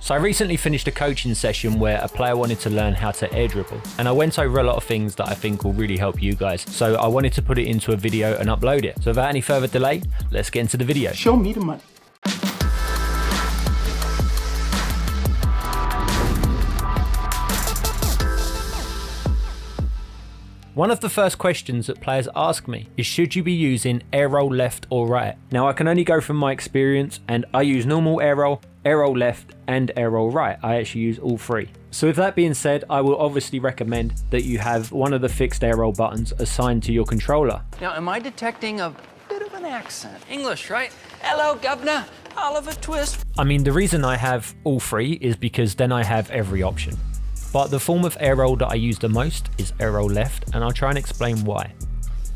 So I recently finished a coaching session where a player wanted to learn how to air dribble, and I went over a lot of things that I think will really help you guys. So I wanted to put it into a video and upload it. So without any further delay, let's get into the video. Show me the money. One of the first questions that players ask me is, should you be using Airroll left or right? Now I can only go from my experience, and I use normal Airroll, Airroll left and Airroll right. I actually use all three. So with that being said, I will obviously recommend that you have one of the fixed Airroll buttons assigned to your controller. Now am I detecting a bit of an accent? English, right? Hello, governor. Oliver Twist. I mean, the reason I have all three is because then I have every option. But the form of Airroll that I use the most is Airroll left, and I'll try and explain why.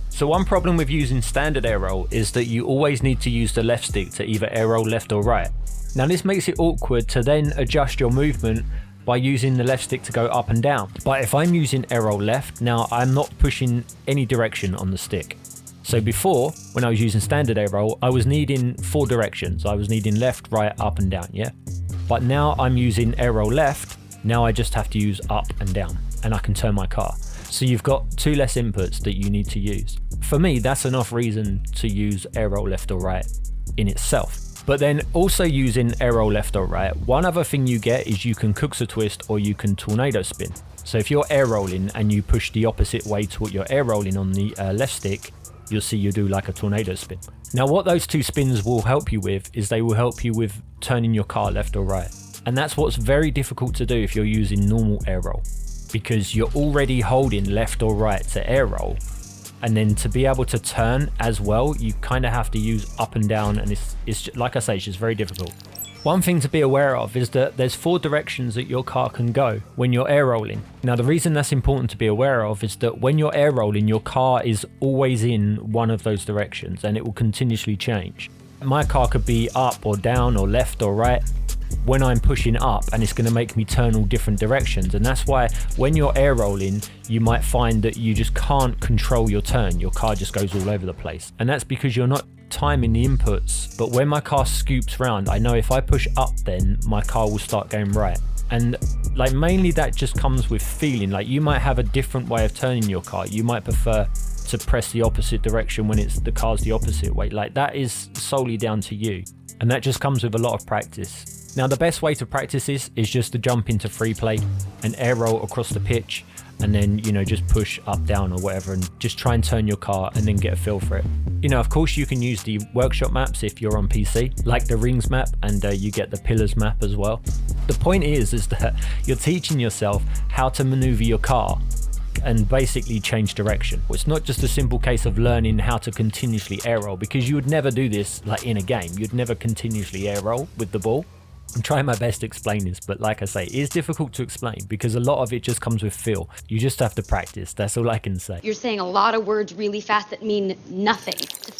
So one problem with using standard Airroll is that you always need to use the left stick to either Airroll left or right. Now this makes it awkward to then adjust your movement by using the left stick to go up and down. But if I'm using Airroll left, now I'm not pushing any direction on the stick. So before, when I was using standard Airroll, I was needing 4 directions. I was needing left, right, up and down, yeah? But now I'm using Airroll left. Now I just have to use up and down, and I can turn my car. So you've got 2 less inputs that you need to use. For me, that's enough reason to use Airroll left or right in itself. But then also using Airroll left or right, one other thing you get is you can Cookser twist or you can tornado spin. So if you're air rolling and you push the opposite way to what you're air rolling on the left stick, you'll see you do like a tornado spin. Now what those 2 spins will help you with is they will help you with turning your car left or right. And that's what's very difficult to do if you're using normal Airroll, because you're already holding left or right to Airroll, and then to be able to turn as well, you kind of have to use up and down, and it's like I say, it's just very difficult. One thing to be aware of is that there's 4 directions that your car can go when you're air rolling. Now the reason that's important to be aware of is that when you're air rolling, your car is always in one of those directions, and it will continuously change. My car could be up or down or left or right when I'm pushing up, and it's going to make me turn all different directions. And that's why when you're air rolling, you might find that you just can't control your turn. Your car just goes all over the place, and that's because you're not timing the inputs. But when my car scoops round, I know if I push up, then my car will start going right. And like mainly that just comes with feeling. Like you might have a different way of turning your car. You might prefer to press the opposite direction when the car's the opposite way. Like that is solely down to you, and that just comes with a lot of practice. Now the best way to practice this is just to jump into free play and air roll across the pitch, and then, you know, just push up, down or whatever, and just try and turn your car and then get a feel for it. You know, of course you can use the workshop maps if you're on PC, like the rings map, and you get the pillars map as well. The point is that you're teaching yourself how to maneuver your car and basically change direction. It's not just a simple case of learning how to continuously air roll, because you would never do this like in a game. You'd never continuously air roll with the ball. I'm trying my best to explain this, but like I say, it is difficult to explain because a lot of it just comes with feel. You just have to practice. That's all I can say. You're saying a lot of words really fast that mean nothing.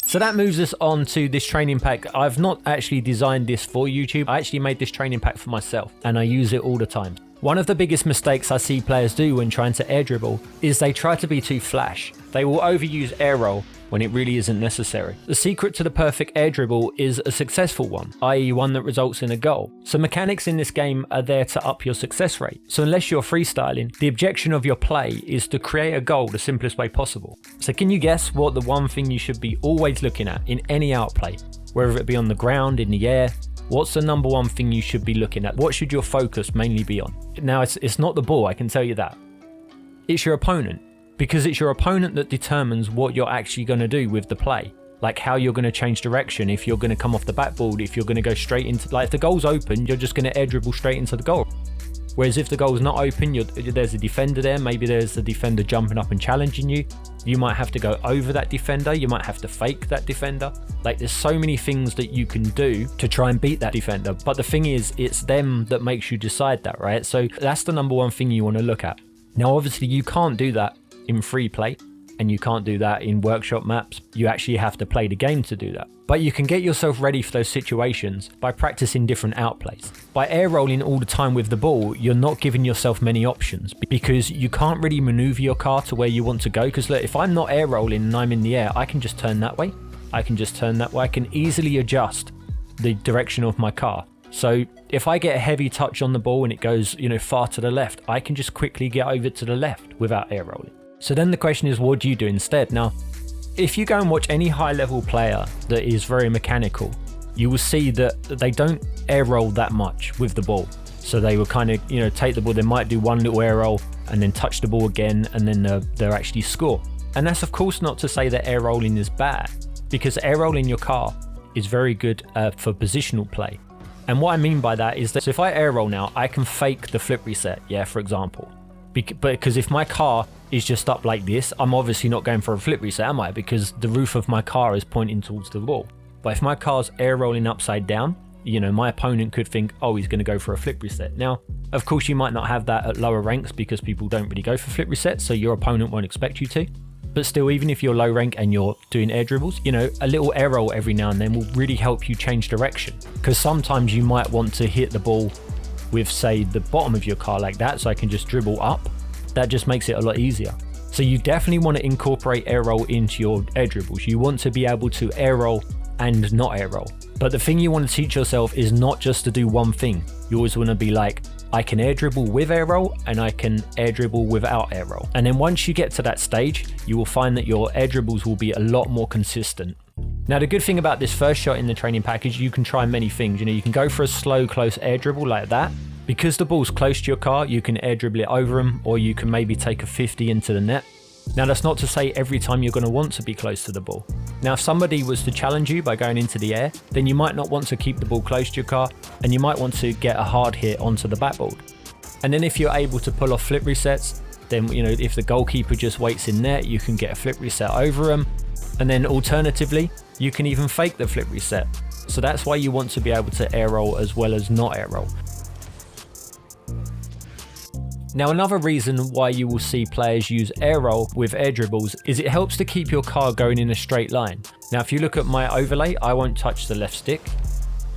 So that moves us on to this training pack. I've not actually designed this for YouTube. I actually made this training pack for myself, and I use it all the time. One of the biggest mistakes I see players do when trying to air dribble is they try to be too flash. They will overuse air roll when it really isn't necessary. The secret to the perfect air dribble is a successful one, i.e. one that results in a goal. So mechanics in this game are there to up your success rate. So unless you're freestyling, the objection of your play is to create a goal the simplest way possible. So can you guess what the one thing you should be always looking at in any outplay, whether it be on the ground, in the air? What's the number one thing you should be looking at? What should your focus mainly be on? Now it's not the ball, I can tell you that. It's your opponent. Because it's your opponent that determines what you're actually going to do with the play. Like how you're going to change direction, if you're going to come off the backboard, if you're going to go straight into, like if the goal's open, you're just going to air dribble straight into the goal. Whereas if the goal's not open, there's a defender there, maybe there's a defender jumping up and challenging you. You might have to go over that defender, you might have to fake that defender. Like there's so many things that you can do to try and beat that defender. But the thing is, it's them that makes you decide that, right? So that's the number one thing you want to look at. Now obviously you can't do that in free play, and you can't do that in workshop maps. You actually have to play the game to do that. But you can get yourself ready for those situations by practicing different outplays. By air rolling all the time with the ball, you're not giving yourself many options because you can't really maneuver your car to where you want to go. Because look, if I'm not air rolling and I'm in the air, I can just turn that way. I can just turn that way. I can easily adjust the direction of my car. So if I get a heavy touch on the ball and it goes, far to the left, I can just quickly get over to the left without air rolling. So then the question is, what do you do instead? Now, if you go and watch any high level player that is very mechanical, you will see that they don't air roll that much with the ball. So they will kind of, take the ball, they might do one little air roll and then touch the ball again, and then they'll actually score. And that's of course not to say that air rolling is bad, because air rolling your car is very good for positional play. And what I mean by that is that, so if I air roll now, I can fake the flip reset, for example. Because if my car is just up like this, I'm obviously not going for a flip reset, am I? Because the roof of my car is pointing towards the wall. But if my car's air rolling upside down, my opponent could think, oh, he's going to go for a flip reset. Now, of course, you might not have that at lower ranks because people don't really go for flip resets, so your opponent won't expect you to. But still, even if you're low rank and you're doing air dribbles, a little air roll every now and then will really help you change direction. Because sometimes you might want to hit the ball with, say, the bottom of your car like that, so I can just dribble up. That just makes it a lot easier. So you definitely want to incorporate air roll into your air dribbles. You want to be able to air roll and not air roll. But the thing you want to teach yourself is not just to do one thing. You always want to be like, I can air dribble with air roll and I can air dribble without air roll. And then once you get to that stage, you will find that your air dribbles will be a lot more consistent. Now, the good thing about this first shot in the training package, you can try many things. You can go for a slow, close air dribble like that. Because the ball's close to your car, you can air dribble it over them, or you can maybe take a 50 into the net. Now, that's not to say every time you're going to want to be close to the ball. Now, if somebody was to challenge you by going into the air, then you might not want to keep the ball close to your car, and you might want to get a hard hit onto the backboard. And then if you're able to pull off flip resets, then, if the goalkeeper just waits in net, you can get a flip reset over them. And then alternatively, you can even fake the flip reset. So that's why you want to be able to air roll as well as not air roll. Now, another reason why you will see players use air roll with air dribbles is it helps to keep your car going in a straight line. Now, if you look at my overlay, I won't touch the left stick,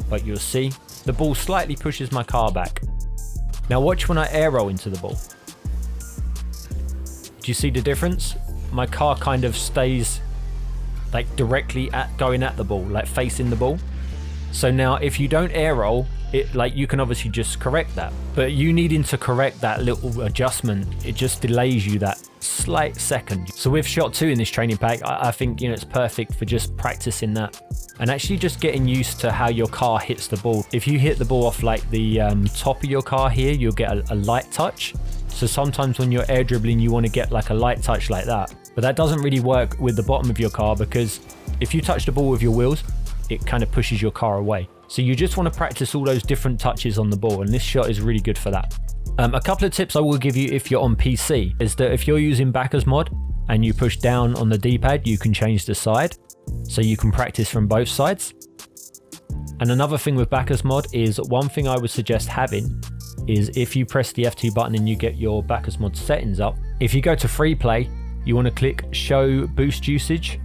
but you'll see the ball slightly pushes my car back. Now watch when I air roll into the ball. Do you see the difference? My car kind of stays like directly going at the ball, like facing the ball. So now if you don't air roll, you can obviously just correct that, but you needing to correct that little adjustment, it just delays you that slight second. So with shot 2 in this training pack, I think it's perfect for just practicing that and actually just getting used to how your car hits the ball. If you hit the ball off like the top of your car here, you'll get a light touch. So sometimes when you're air dribbling, you want to get like a light touch like that, but that doesn't really work with the bottom of your car, because if you touch the ball with your wheels, it kind of pushes your car away. So you just want to practice all those different touches on the ball, and this shot is really good for that. A couple of tips I will give you if you're on PC is that if you're using backers mod and you push down on the D-pad, you can change the side, so you can practice from both sides. And another thing with backers mod is, one thing I would suggest having is, if you press the F2 button and you get your backers mod settings up, if you go to free play, you want to click show boost usage,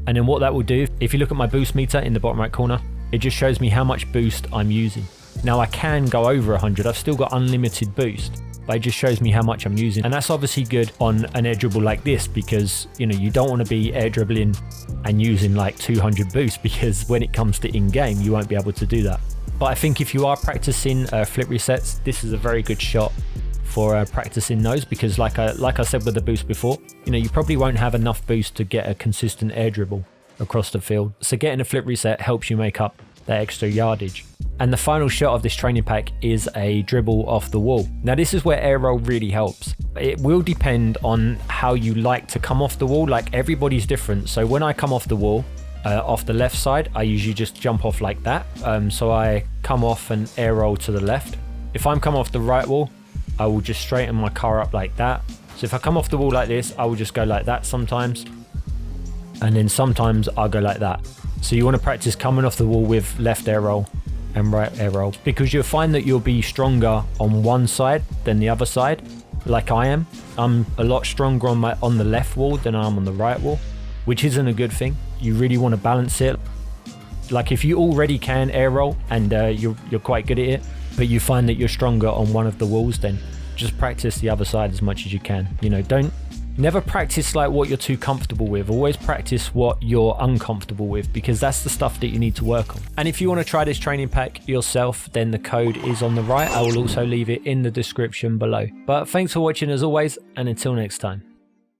and then what that will do, if you look at my boost meter in the bottom right corner, it just shows me how much boost I'm using. Now I can go over 100, I've still got unlimited boost, but it just shows me how much I'm using. And that's obviously good on an air dribble like this, because you don't want to be air dribbling and using like 200 boost, because when it comes to in-game, you won't be able to do that. But I think if you are practicing flip resets, this is a very good shot for practicing those, because like I said with the boost before, you probably won't have enough boost to get a consistent air dribble across the field. So getting a flip reset helps you make up that extra yardage. And the final shot of this training pack is a dribble off the wall. Now this is where air roll really helps. It will depend on how you like to come off the wall. Like, everybody's different. So when I come off the wall, off the left side, I usually just jump off like that. So I come off and air roll to the left. If I'm coming off the right wall, I will just straighten my car up like that. So if I come off the wall like this, I will just go like that sometimes. And then sometimes I'll go like that. So you want to practice coming off the wall with left air roll and right air roll, because you'll find that you'll be stronger on one side than the other side, like I am. I'm a lot stronger on the left wall than I am on the right wall, which isn't a good thing. You really want to balance it. Like, if you already can air roll and you're quite good at it, but you find that you're stronger on one of the walls, then just practice the other side as much as you can. Never practice like what you're too comfortable with. Always practice what you're uncomfortable with, because that's the stuff that you need to work on. And if you want to try this training pack yourself, then the code is on the right. I will also leave it in the description below. But thanks for watching as always, and until next time.